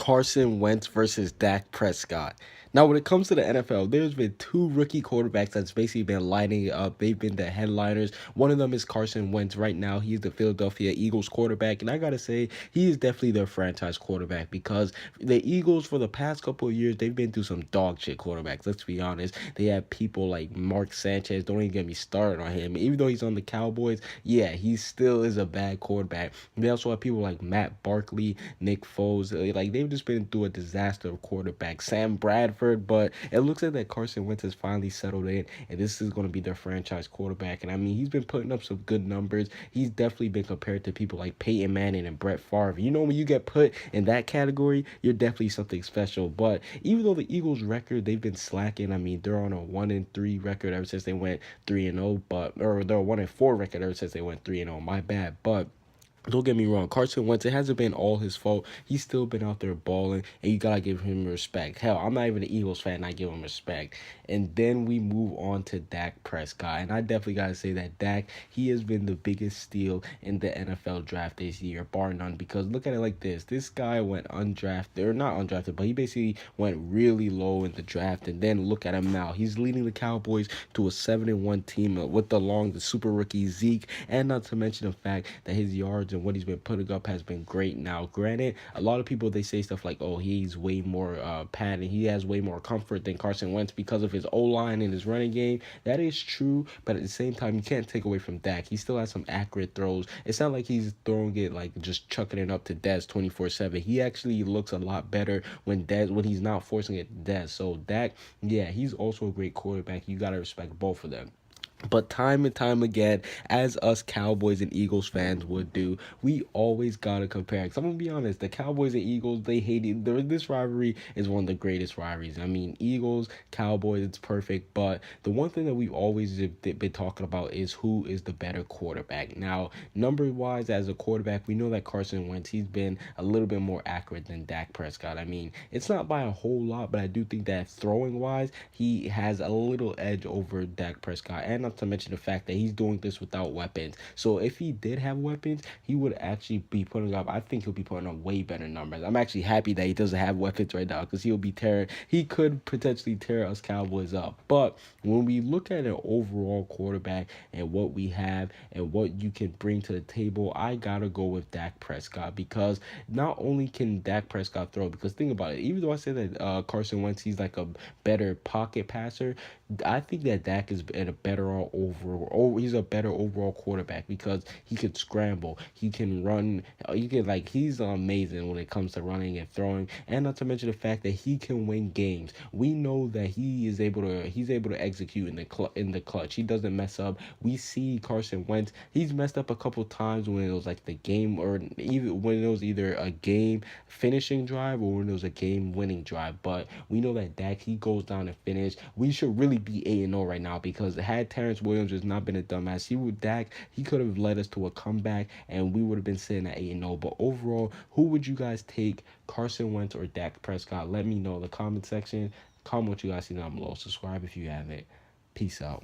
Carson Wentz versus Dak Prescott. Now, when it comes to the NFL, there's been two rookie quarterbacks that's basically been lighting it up. They've been the headliners. One of them is Carson Wentz. Right now, he's the Philadelphia Eagles quarterback. And I got to say, he is definitely their franchise quarterback because the Eagles, for the past couple of years, they've been through some dog shit quarterbacks. Let's be honest. They have people like Mark Sanchez. Don't even get me started on him. Even though he's on the Cowboys, yeah, he still is a bad quarterback. They also have people like Matt Barkley, Nick Foles. Like, they've just been through a disaster of quarterback. Sam Bradford, but it looks like that Carson Wentz has finally settled in, and this is going to be their franchise quarterback. And I mean, he's been putting up some good numbers. He's definitely been compared to people like Peyton Manning and Brett Favre. You know, when you get put in that category, you're definitely something special. But even though the Eagles' record, they've been slacking. I mean, they're on a 1-3 record ever since they went 3-0, or they're a 1-4 record ever since they went 3-0. My bad, but don't get me wrong, Carson Wentz, it hasn't been all his fault. He's still been out there balling, and you gotta give him respect. Hell, I'm not even an Eagles fan, and I give him respect. And then we move on to Dak Prescott, and I definitely gotta say that Dak, he has been the biggest steal in the NFL draft this year, bar none. Because look at it like this: this guy went undrafted, or not undrafted, but he basically went really low in the draft. And then look at him now; he's leading the Cowboys to a 7-1 team with the super rookie Zeke, and not to mention the fact that his yards and what he's been putting up has been great. Now, granted, a lot of people, they say stuff like, oh, he's way more padding, he has way more comfort than Carson Wentz because of his O-line and his running game. That is true, but at the same time, you can't take away from Dak. He still has some accurate throws. It's not like he's throwing it like just chucking it up to Dez 24/7. He actually looks a lot better when he's not forcing it to Dez. So Dak, yeah, he's also a great quarterback. You gotta respect both of them. But time and time again, as us Cowboys and Eagles fans would do, we always gotta compare. Cause I'm gonna be honest, the Cowboys and Eagles, they hate it. This rivalry is one of the greatest rivalries. I mean, Eagles, Cowboys, it's perfect. But the one thing that we've always been talking about is who is the better quarterback. Now, number wise, as a quarterback, we know that Carson Wentz, he's been a little bit more accurate than Dak Prescott. I mean, it's not by a whole lot, but I do think that throwing wise, he has a little edge over Dak Prescott. And not to mention the fact that he's doing this without weapons. So if he did have weapons, he would actually be putting up, I think he'll be putting up way better numbers. I'm actually happy that he doesn't have weapons right now, because he could potentially tear us Cowboys up. But when we look at an overall quarterback and what we have and what you can bring to the table, I gotta go with Dak Prescott, because not only can Dak Prescott throw, because think about it, even though I say that Carson Wentz, he's like a better pocket passer, I think that Dak is at a better overall. He's a better overall quarterback because he could scramble, he can run, he's amazing when it comes to running and throwing, and not to mention the fact that he can win games. We know that he's able to execute in the clutch. He doesn't mess up. We see Carson Wentz, he's messed up a couple times when it was like the game, or even when it was either a game finishing drive or when it was a game winning drive. But we know that Dak, he goes down and finish. We should really be 8-0 right now, because had Terrence Williams just not been a dumbass, he could have led us to a comeback and we would have been sitting at 8-0. But overall, who would you guys take, Carson Wentz or Dak Prescott? Let me know in the comment section. Comment what you guys see down below. Subscribe if you haven't. Peace out.